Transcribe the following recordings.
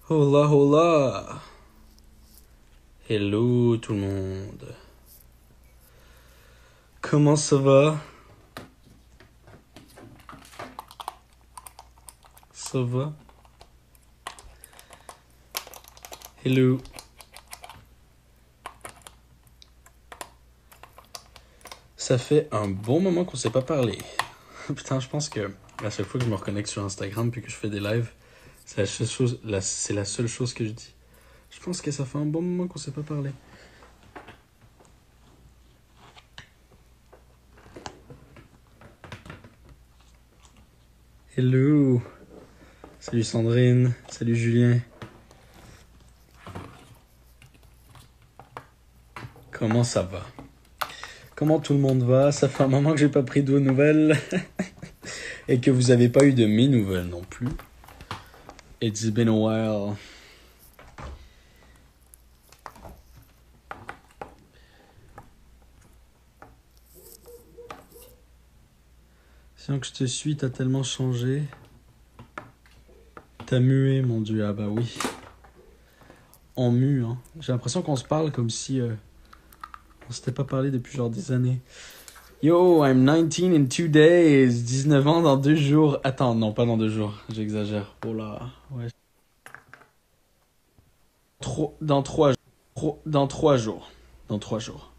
Hola, hola. Hello tout le monde. Comment ça va? Ça va? Hello. Ça fait un bon moment qu'on s'est pas parlé. Putain, je pense que à chaque fois que je me reconnecte sur Instagram puis que je fais des lives, c'est la seule chose que je dis. Je pense que ça fait un bon moment qu'on s'est pas parlé. Hello. Salut Sandrine. Salut Julien. Comment ça va? Comment tout le monde va? Ça fait un moment que j'ai pas pris de vos nouvelles. Et que vous avez pas eu de mes nouvelles non plus. It's been a while. Sinon que je te suis, t'as tellement changé. T'as mué, mon dieu. Ah bah oui. En mu, hein. J'ai l'impression qu'on se parle comme si on s'était pas parlé depuis genre des années. Yo, I'm 19 in 2 days. 19 ans dans 2 jours. Attends, non, pas dans 2 jours. J'exagère. Oh là. Ouais. Dans 3 jours. Dans 3 jours. Dans 3 jours.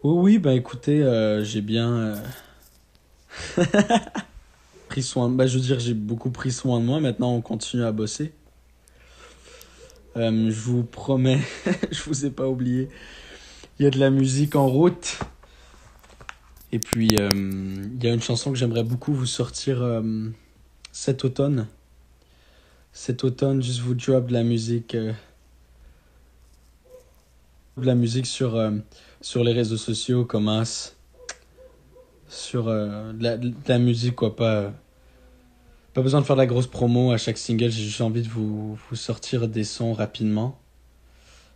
Oui, oui, bah écoutez, j'ai bien pris soin. Bah, je veux dire, j'ai beaucoup pris soin de moi. Maintenant, on continue à bosser. Je vous promets, je vous ai pas oublié. Il y a de la musique en route. Et puis, il y a une chanson que j'aimerais beaucoup vous sortir cet automne. Cet automne, juste vous drop de la musique. De la musique sur les réseaux sociaux, comme As. Sur de la musique, quoi. Pas besoin de faire de la grosse promo à chaque single. J'ai juste envie de vous sortir des sons rapidement.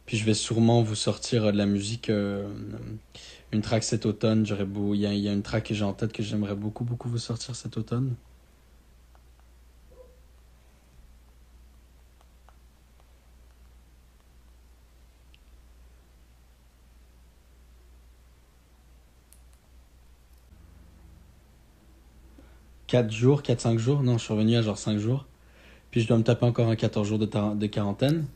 Puis je vais sûrement vous sortir de la musique. Une track cet automne. Il y a une track que j'ai en tête que j'aimerais beaucoup, beaucoup vous sortir cet automne. Quatre cinq jours. Non, je suis revenu à genre 5 jours. Puis je dois me taper encore un 14 jours de quarantaine.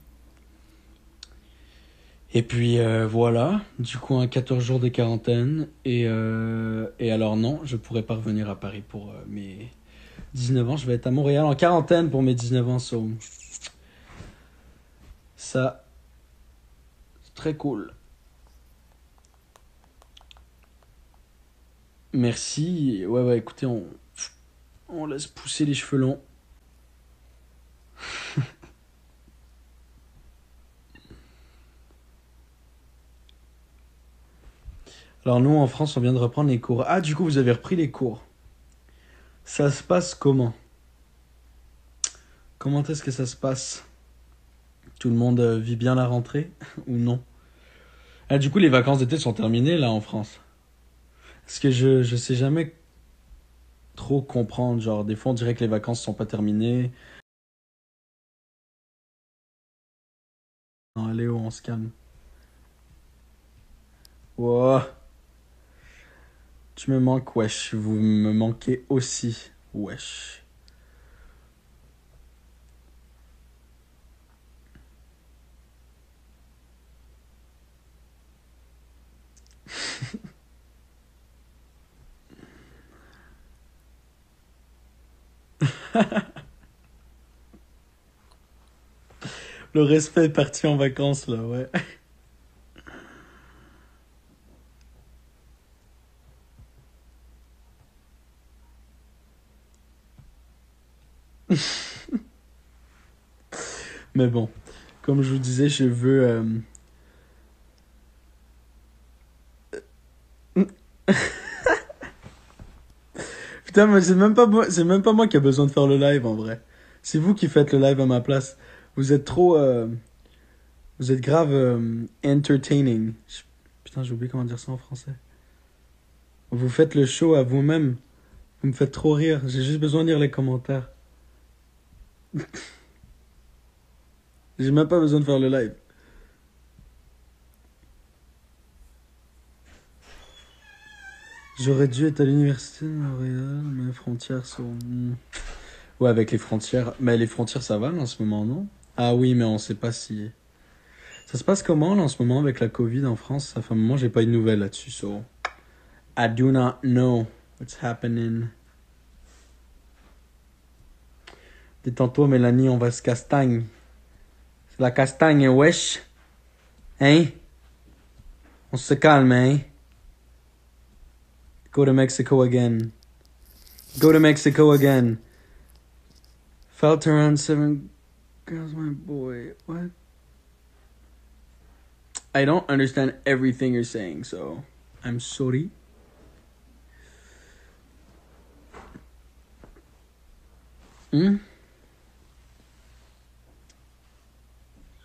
Et puis voilà, du coup un 14 jours de quarantaine. Et alors non, je pourrais pas revenir à Paris pour mes 19 ans. Je vais être à Montréal en quarantaine pour mes 19 ans. So. Ça, c'est très cool. Merci. Ouais, écoutez, on laisse pousser les cheveux longs. Alors nous, en France, on vient de reprendre les cours. Ah, du coup, vous avez repris les cours. Ça se passe comment? Comment est-ce que ça se passe? Tout le monde vit bien la rentrée ou non? Ah, du coup, les vacances d'été sont terminées là en France. Parce que je sais jamais trop comprendre. Genre, des fois, on dirait que les vacances sont pas terminées. Non, Léo, on se calme. Wow. Tu me manques, wesh. Vous me manquez aussi, wesh. Le respect est parti en vacances, là, ouais. Mais bon, comme je vous disais, je veux... Putain, mais c'est même pas moi qui a besoin de faire le live, en vrai. C'est vous qui faites le live à ma place. Vous êtes trop... Vous êtes grave entertaining. Putain, Putain, j'ai oublié comment dire ça en français. Vous faites le show à vous-même. Vous me faites trop rire. J'ai juste besoin de lire les commentaires. J'ai même pas besoin de faire le live. J'aurais dû être à l'université de Montréal, mais les frontières sont... Ouais, avec les frontières... Mais les frontières, ça va là, en ce moment, non? Ah oui, mais on sait pas si... Ça se passe comment là, en ce moment avec la Covid en France? Ça fait un moment, j'ai pas eu de nouvelles là-dessus, so... I do not know what's happening. Détends-toi, Mélanie, on va se castagne. C'est la castagne, wesh. Hein? On se calme, hein? Go to Mexico again. Go to Mexico again. Felt around 7 girls, my boy. What? I don't understand everything you're saying, so I'm sorry. Je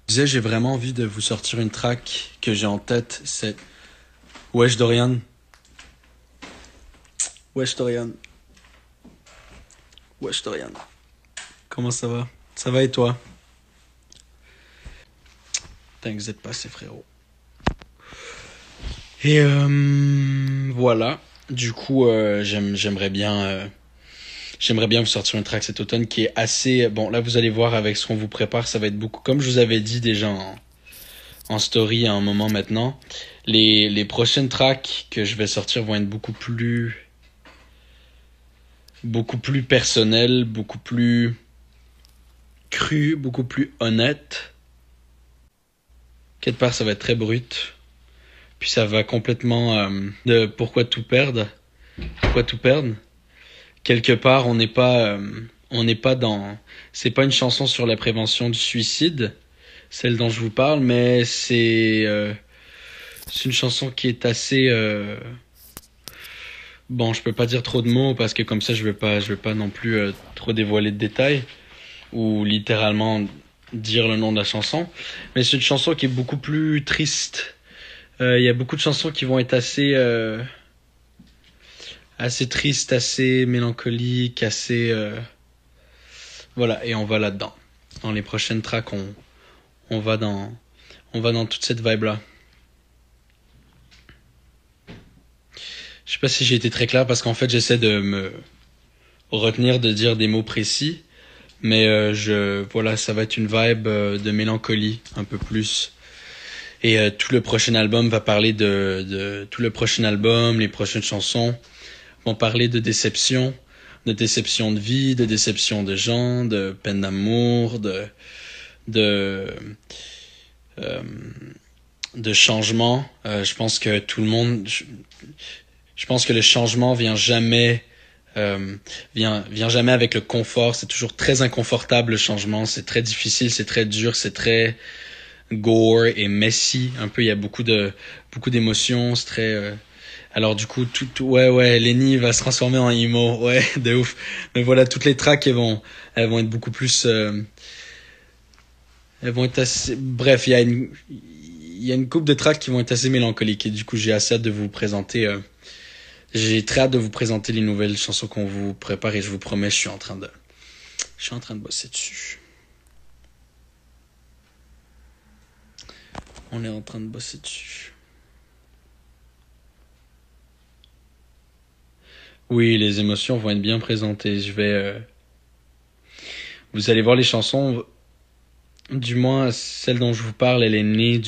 disais, j'ai vraiment envie de vous sortir une track que j'ai en tête. C'est Wesh Dorian. Wesh Dorian. Wesh Dorian. Comment ça va? Ça va et toi? Putain, vous êtes passé, frérot. Et voilà. Du coup, j'aimerais bien vous sortir une track cet automne qui est assez... Bon, là, vous allez voir avec ce qu'on vous prépare, ça va être beaucoup... Comme je vous avais dit déjà en story à un moment maintenant, les prochaines tracks que je vais sortir vont être beaucoup plus personnelles, beaucoup plus crues, beaucoup plus honnêtes. Quelque part, ça va être très brut. Puis ça va complètement de pourquoi tout perdre. Pourquoi tout perdre? Quelque part, on n'est pas dans... C'est pas une chanson sur la prévention du suicide, celle dont je vous parle, mais c'est une chanson qui est assez... Bon, je peux pas dire trop de mots parce que comme ça, je vais pas non plus trop dévoiler de détails ou littéralement dire le nom de la chanson. Mais c'est une chanson qui est beaucoup plus triste. Il y a beaucoup de chansons qui vont être assez tristes, assez mélancoliques, assez... Voilà, et on va là-dedans. Dans les prochaines tracks, on va dans toute cette vibe-là. Je sais pas si j'ai été très clair parce qu'en fait, j'essaie de me retenir de dire des mots précis. Mais voilà, ça va être une vibe de mélancolie, un peu plus. Et tout le prochain album va parler tout le prochain album, les prochaines chansons vont parler de déception de vie, de déception de gens, de peine d'amour, de changement. Je pense que tout le monde, je pense que le changement vient jamais jamais avec le confort. C'est toujours très inconfortable le changement. C'est très difficile, c'est très dur, c'est très gore et messy. Un peu, il y a beaucoup d'émotions. C'est très alors du coup, ouais, Lenny va se transformer en emo, ouais, de ouf. Mais voilà, toutes les tracks, elles vont être beaucoup plus, elles vont être assez, bref, il y a une couple de tracks qui vont être assez mélancoliques et du coup, j'ai assez hâte de vous présenter, j'ai très hâte de vous présenter les nouvelles chansons qu'on vous prépare et je vous promets, je suis en train de bosser dessus. On est en train de bosser dessus. Oui, les émotions vont être bien présentées. Vous allez voir les chansons. Du moins, celle dont je vous parle, elle est née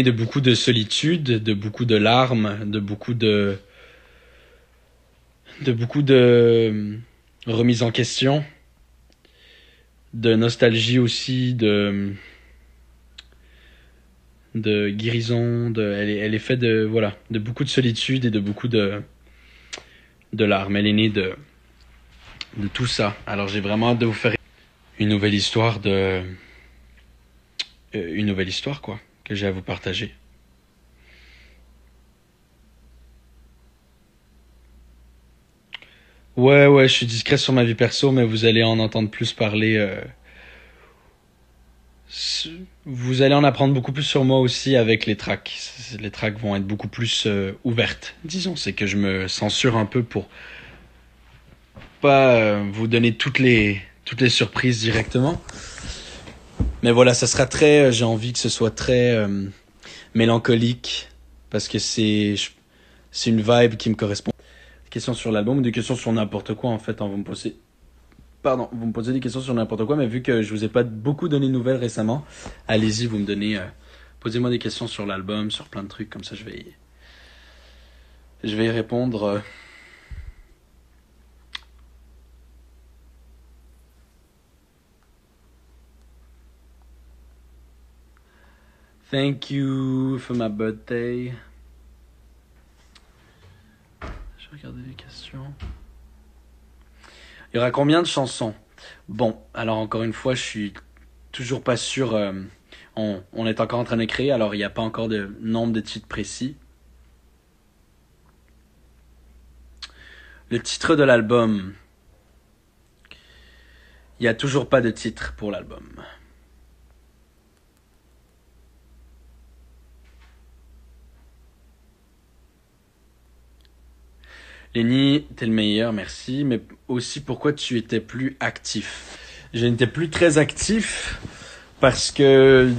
de beaucoup de solitude, de beaucoup de larmes, de beaucoup de remise en question, de nostalgie aussi, de guérison, elle est faite de beaucoup de solitude et de beaucoup de larmes. Elle est née de tout ça. Alors j'ai vraiment hâte de vous faire une nouvelle histoire quoi, que j'ai à vous partager. Ouais, je suis discret sur ma vie perso, mais vous allez en entendre plus parler Vous allez en apprendre beaucoup plus sur moi aussi avec les tracks. Les tracks vont être beaucoup plus ouvertes, disons. C'est que je me censure un peu pour pas vous donner toutes les surprises directement. Mais voilà, ça sera très. J'ai envie que ce soit très mélancolique parce que c'est une vibe qui me correspond. Des questions sur l'album ou des questions sur n'importe quoi en fait. Hein, vous me posez des questions sur n'importe quoi, mais vu que je vous ai pas beaucoup donné de nouvelles récemment, allez-y, vous me donnez. Posez-moi des questions sur l'album, sur plein de trucs, comme ça je vais y répondre. Thank you for my birthday. Je vais regarder les questions. Il y aura combien de chansons? Bon, alors encore une fois, je suis toujours pas sûr. On est encore en train de créer, alors il n'y a pas encore de nombre de titres précis. Le titre de l'album. Il n'y a toujours pas de titre pour l'album. Lenny, t'es le meilleur, merci. Mais aussi, pourquoi tu étais plus actif? Je n'étais plus très actif parce que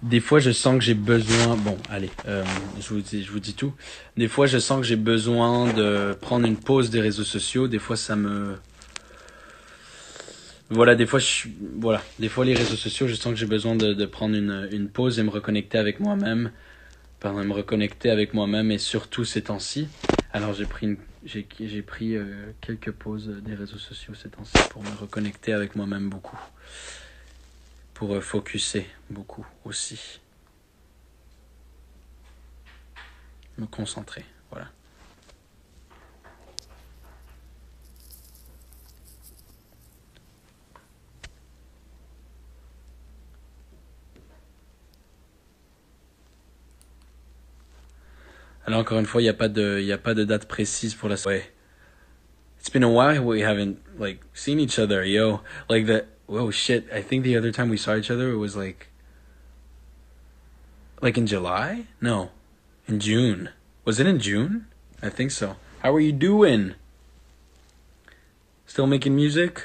des fois, je sens que j'ai besoin. Bon, allez, je vous dis tout. Des fois, je sens que j'ai besoin de prendre une pause des réseaux sociaux. Des fois, ça me. Voilà, des fois, les réseaux sociaux, je sens que j'ai besoin de prendre une pause et me reconnecter avec moi-même. Pardon, me reconnecter avec moi-même et surtout ces temps-ci. Alors j'ai pris quelques pauses des réseaux sociaux ces temps-ci pour me reconnecter avec moi-même beaucoup. Pour focuser beaucoup aussi. Me concentrer, voilà. Alors encore une fois, il y a pas de date précise pour la soirée. It's been a while we haven't like seen each other, yo. Like the oh shit, I think the other time we saw each other it was like in July? No, in June. Was it in June? I think so. How are you doing? Still making music?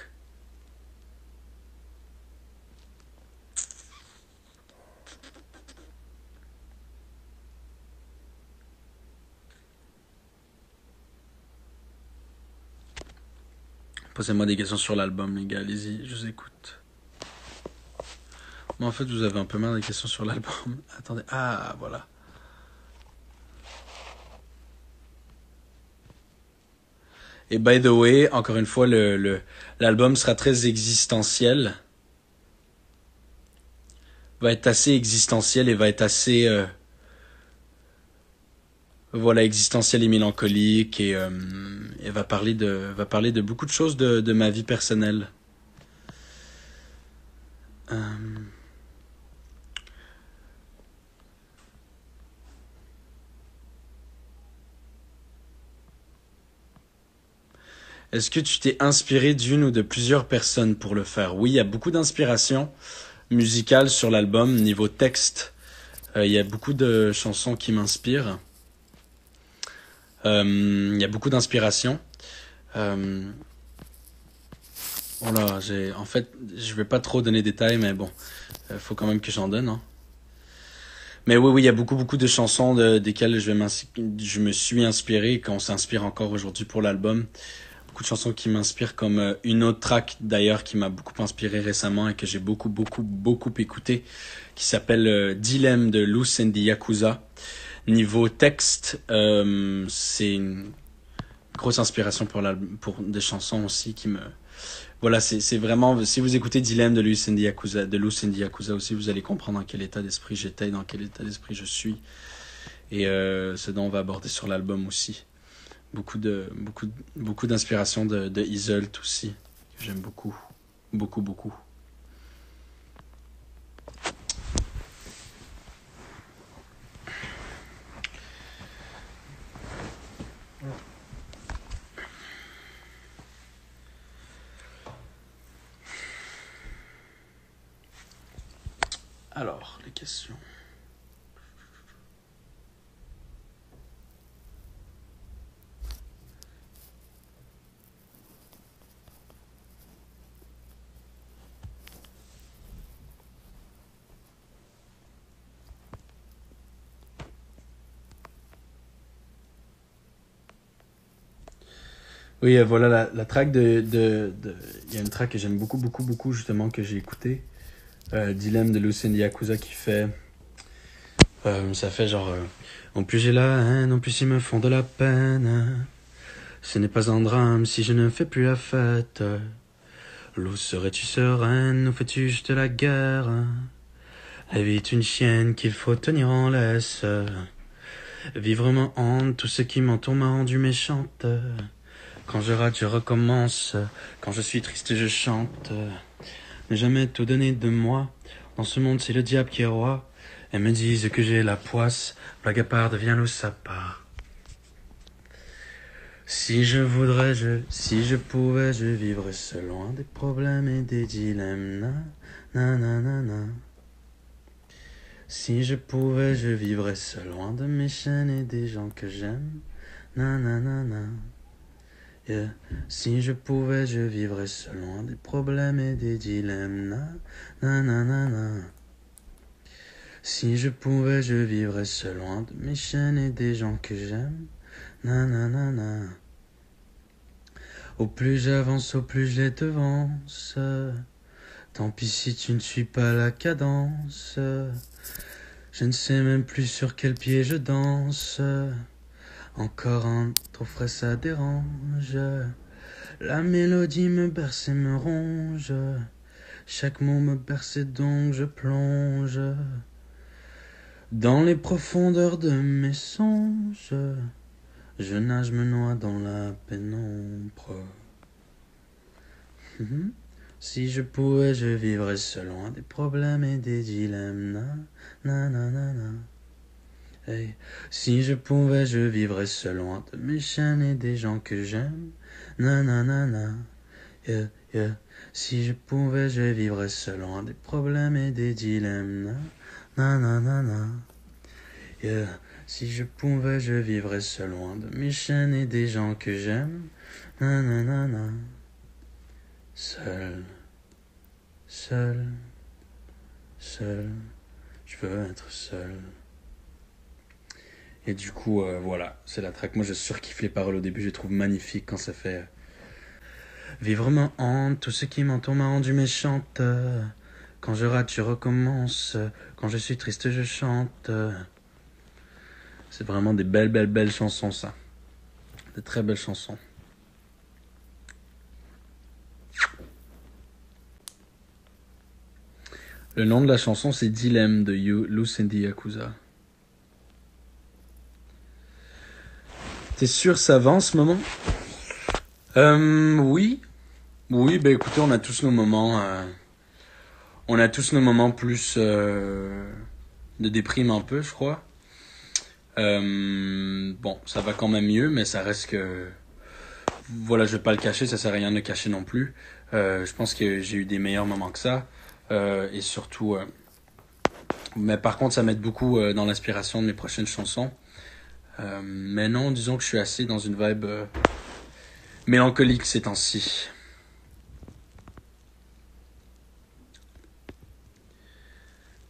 Posez-moi des questions sur l'album, les gars. Allez-y, je vous écoute. Mais en fait, vous avez un peu marre des questions sur l'album. Attendez. Ah, voilà. Et by the way, encore une fois, l'album sera très existentiel. Va être assez existentiel et va être assez... voilà, existentiel et mélancolique et va parler de beaucoup de choses de ma vie personnelle. Est-ce que tu t'es inspiré d'une ou de plusieurs personnes pour le faire? Oui, il y a beaucoup d'inspiration musicale sur l'album. Niveau texte, il y a beaucoup de chansons qui m'inspirent. Il y a beaucoup d'inspiration. Voilà, en fait, je vais pas trop donner des détails, mais bon, faut quand même que j'en donne. Hein. Mais oui, il y a beaucoup de chansons desquelles je me suis inspiré et qu'on s'inspire encore aujourd'hui pour l'album. Beaucoup de chansons qui m'inspirent, comme une autre track d'ailleurs qui m'a beaucoup inspiré récemment et que j'ai beaucoup écouté, qui s'appelle Dilemme de Loose and the Yakuza. Niveau texte, c'est une grosse inspiration pour des chansons aussi qui me... Voilà, c'est vraiment... Si vous écoutez Dilemme de Loose and the Yakuza aussi, vous allez comprendre dans quel état d'esprit j'étais, dans quel état d'esprit je suis. Et ce dont on va aborder sur l'album aussi. Beaucoup d'inspiration de Iselt aussi, que j'aime beaucoup. Beaucoup. Alors, les questions. Oui, voilà la track Il y a une track que j'aime beaucoup, beaucoup, beaucoup, justement, que j'ai écouté. Dilemme de Lucien Yakuza qui fait... ça fait genre... en plus j'ai la haine, en plus ils me font de la peine. Ce n'est pas un drame si je ne fais plus la fête. L'où serais-tu sereine, ou fais-tu juste la guerre? La vie est une chienne qu'il faut tenir en laisse. Vivre me hante, tout ce qui m'entoure m'a rendu méchante. Quand je rate, je recommence. Quand je suis triste, je chante. Ne jamais tout donner de moi. Dans ce monde, c'est le diable qui est roi. Elles me disent que j'ai la poisse. Blague à part, devient le sapin. Si je voudrais, si je pouvais, je vivrais seul loin des problèmes et des dilemmes. Na, na, na, na. Si je pouvais, je vivrais seul loin de mes chaînes et des gens que j'aime. Na, na, na, na. Yeah. Si je pouvais, je vivrais seul loin des problèmes et des dilemmes. Na, na, na, na. Si je pouvais, je vivrais seul loin de mes chaînes et des gens que j'aime. Na, na, na, na. Au plus j'avance, au plus je les devance. Tant pis si tu ne suis pas la cadence. Je ne sais même plus sur quel pied je danse. Encore un trop frais, ça dérange. La mélodie me berce et me ronge. Chaque mot me berce et donc je plonge dans les profondeurs de mes songes. Je nage, me noie dans la pénombre. Si je pouvais, je vivrais seul loin des problèmes et des dilemmes. Na, na, na, na. Hey. Si je pouvais, je vivrais seul loin de mes chaînes et des gens que j'aime. Na, na, na, na. Yeah, yeah. Si je pouvais, je vivrais seul loin des problèmes et des dilemmes. Na, na, na, na. Yeah. Si je pouvais, je vivrais seul loin de mes chaînes et des gens que j'aime. Na, na, na, na. Seul, seul, seul. Je veux être seul. Et du coup, voilà, c'est la track. Moi, je surkiffe les paroles au début. Je les trouve magnifiques quand ça fait... Vivre me hante, tout ce qui m'entoure m'a rendu méchante. Quand je rate, je recommence. Quand je suis triste, je chante. C'est vraiment des belles, belles, belles chansons, ça. De très belles chansons. Le nom de la chanson, c'est Dilemme de Lucindy Yakuza. T'es sûr ça va en ce moment? Oui. Oui, bah écoutez, on a tous nos moments. On a tous nos moments plus de déprime un peu, je crois. Bon, ça va quand même mieux, mais ça reste que... Voilà, je vais pas le cacher, ça sert à rien de le cacher non plus. Je pense que j'ai eu des meilleurs moments que ça. Et surtout... mais par contre, ça m'aide beaucoup dans l'inspiration de mes prochaines chansons. Mais non, disons que je suis assez dans une vibe mélancolique ces temps-ci.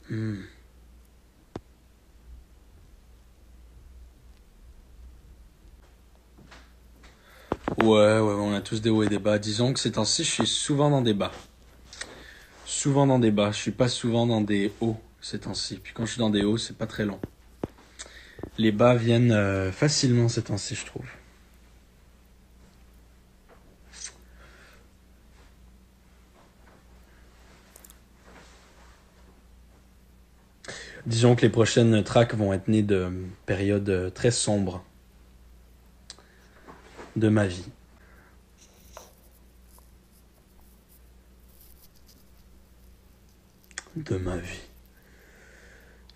Ouais, on a tous des hauts et des bas. Disons que ces temps-ci, je suis souvent dans des bas. Souvent dans des bas. Je suis pas souvent dans des hauts ces temps-ci. Puis quand je suis dans des hauts, c'est pas très long. Les bas viennent facilement ces temps-ci, je trouve. Disons que les prochaines tracks vont être nées de périodes très sombres de ma vie. De ma vie.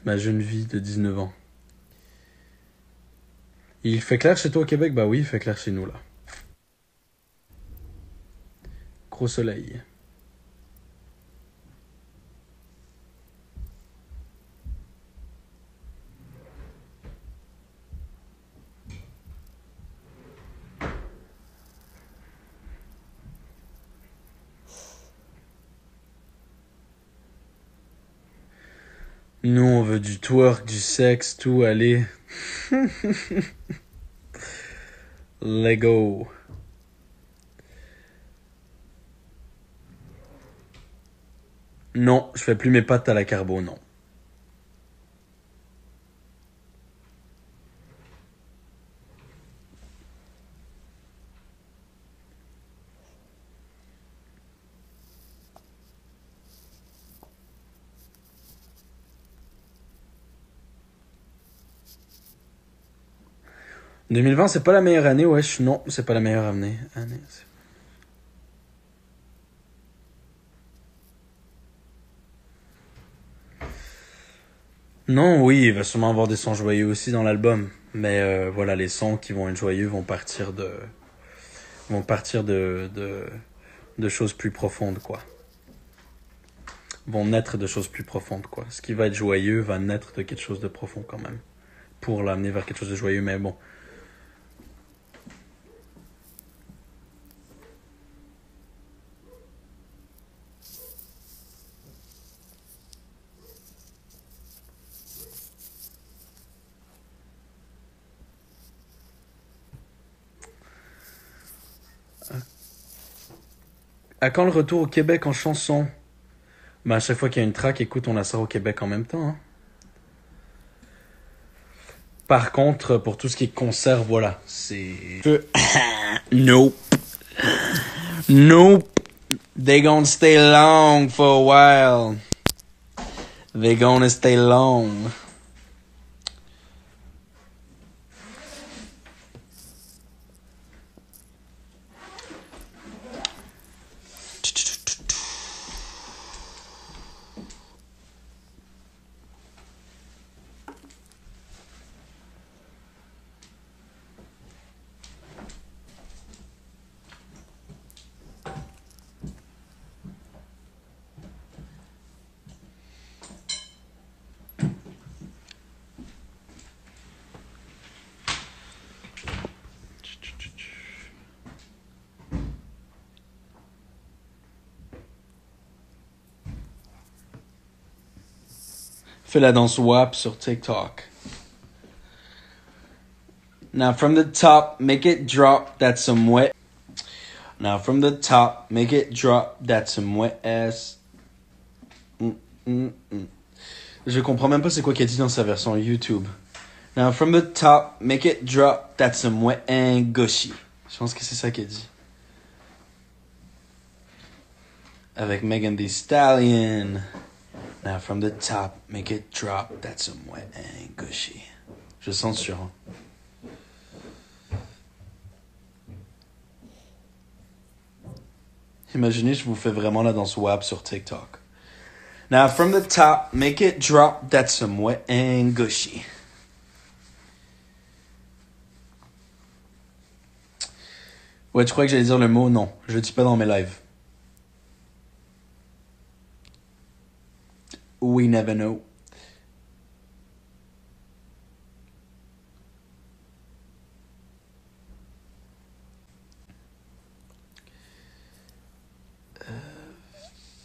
Ma jeune vie de 19 ans. Il fait clair chez toi au Québec? Bah oui, il fait clair chez nous là. Gros soleil. Nous, on veut du twerk, du sexe, tout, allez. Lego. Non, je fais plus mes pâtes à la carbo, non. « 2020, c'est pas la meilleure année, wesh. Non, c'est pas la meilleure année. Non, oui, il va sûrement avoir des sons joyeux aussi dans l'album. Mais voilà, les sons qui vont être joyeux vont partir de choses plus profondes, quoi. Vont naître de choses plus profondes, quoi. Ce qui va être joyeux va naître de quelque chose de profond, quand même. Pour l'amener vers quelque chose de joyeux, mais bon. À quand le retour au Québec en chanson? Bah, à chaque fois qu'il y a une track, écoute, on la sort au Québec en même temps, hein. Par contre, pour tout ce qui est concert, voilà, c'est... Nope. Nope. They gonna stay long for a while. They gonna stay long. Fais la danse WAP sur TikTok. Now from the top, make it drop, that's some wet. Now from the top, make it drop, that's some wet ass. Je comprends même pas c'est quoi qu'elle dit dans sa version YouTube. Now from the top, make it drop, that's some wet and gushy. Je pense que c'est ça qu'elle dit. Avec Megan Thee Stallion. Now from the top, make it drop, that's some wet and gushy. Je censure. Hein. Imaginez, je vous fais vraiment la danse WAP sur TikTok. Now from the top, make it drop, that's some wet and gushy. Ouais, tu crois que j'allais dire le mot? Non, je le dis pas dans mes lives. We never know.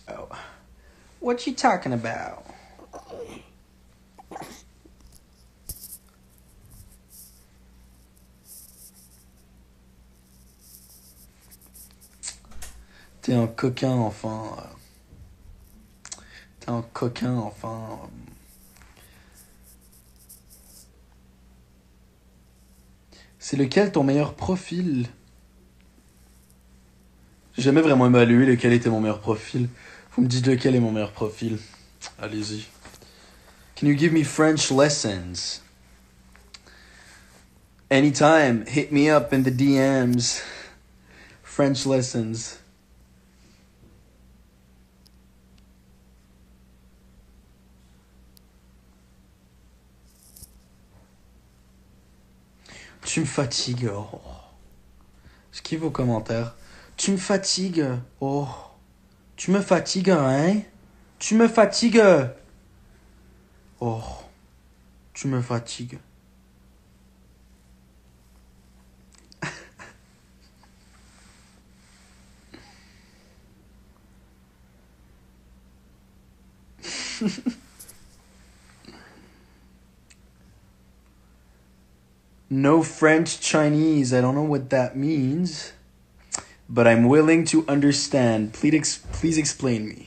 Oh. What you talking about? T'es un coquin, enfant. T'es un coquin, enfant. C'est lequel ton meilleur profil? J'ai jamais vraiment évalué lequel était mon meilleur profil. Vous me dites lequel est mon meilleur profil. Allez-y. Can you give me French lessons? Anytime, hit me up in the DMs. French lessons. Tu me fatigues. Oh. Je kiffe vos commentaires. Tu me fatigues. Oh. Tu me fatigues, hein? Tu me fatigues. Oh. Tu me fatigues. No French Chinese. I don't know what that means. But I'm willing to understand. Please explain me.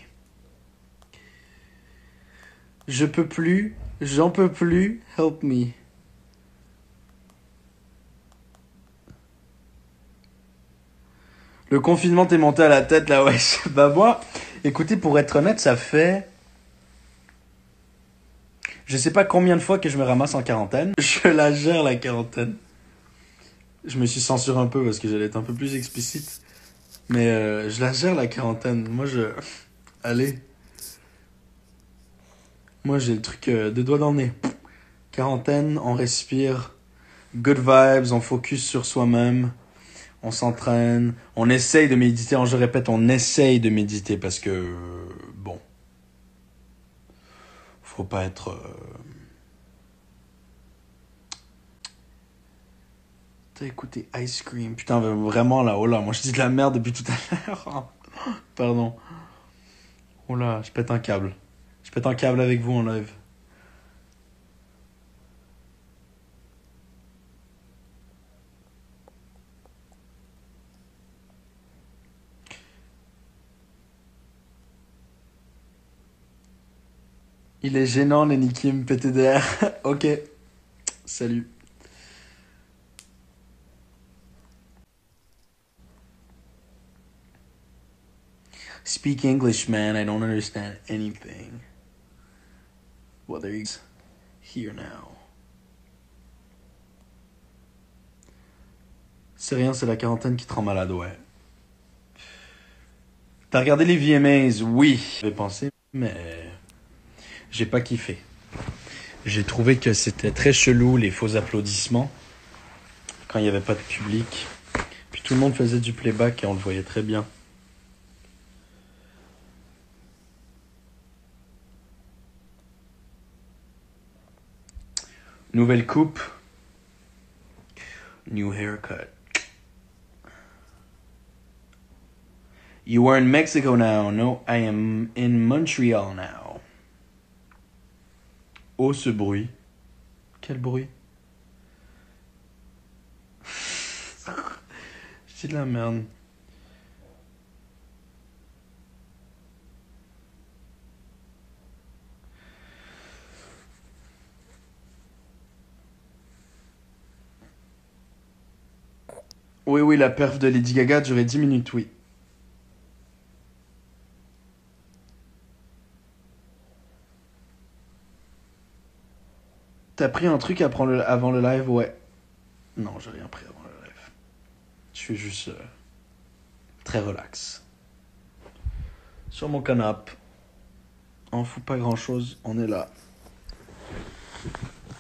Je peux plus. J'en peux plus. Help me. Le confinement t'est monté à la tête là, ouais. Bah moi, écoutez, pour être honnête, ça fait... Je sais pas combien de fois que je me ramasse en quarantaine. Je la gère la quarantaine. Je me suis censuré un peu parce que j'allais être un peu plus explicite. Mais je la gère la quarantaine. Allez. Moi j'ai le truc deux doigts dans le nez. Quarantaine, on respire. Good vibes, on focus sur soi-même. On s'entraîne. On essaye de méditer. Je répète, on essaye de méditer parce que... bon. Faut pas être... T'as écouté Ice Cream. Putain, vraiment là, oh là, moi je dis de la merde depuis tout à l'heure. Pardon. Oh là, je pète un câble. Je pète un câble avec vous en live. Il est gênant, Lenny Kim, PTDR. Ok. Salut. Speak English, man. I don't understand anything. Whether he's here now. C'est rien, c'est la quarantaine qui te rend malade, ouais. T'as regardé les VMAs? Oui. J'avais pensé, mais j'ai pas kiffé. J'ai trouvé que c'était très chelou, les faux applaudissements, quand il n'y avait pas de public. Puis tout le monde faisait du playback et on le voyait très bien. Nouvelle coupe. New haircut. You are in Mexico now. No, I am in Montreal now. Oh, ce bruit. Quel bruit? C'est de la merde. Oui, la perf de Lady Gaga durait 10 minutes, oui. T'as pris un truc avant le live? Ouais. Non, j'ai rien pris avant le live. Je suis juste très relax. Sur mon canapé. On fout pas grand chose, on est là.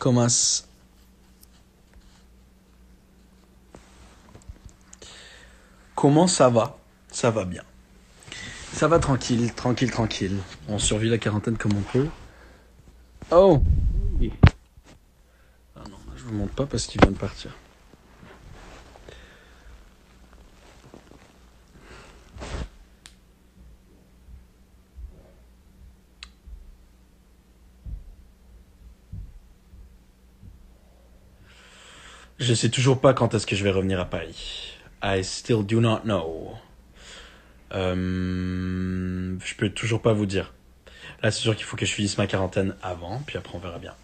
Commence. Comment ça va? Ça va bien. Ça va tranquille. On survit la quarantaine comme on peut. Oh! Ah non, je vous montre pas parce qu'il vient de partir. Je sais toujours pas quand est-ce que je vais revenir à Paris. I still do not know. Je peux toujours pas vous dire. Là, c'est sûr qu'il faut que je finisse ma quarantaine avant, puis après on verra bien.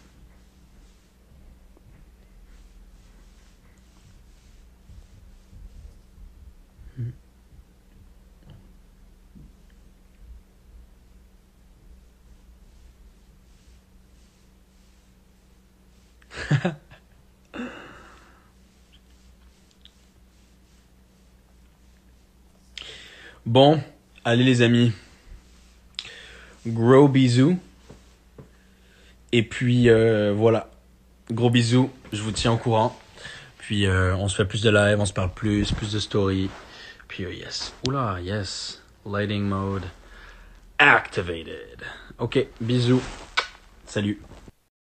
Bon, allez les amis. Gros bisous. Et puis voilà. Gros bisous. Je vous tiens au courant. Puis on se fait plus de live, on se parle plus de story. Puis yes. Oula, yes. Lighting mode activated. Ok, bisous. Salut.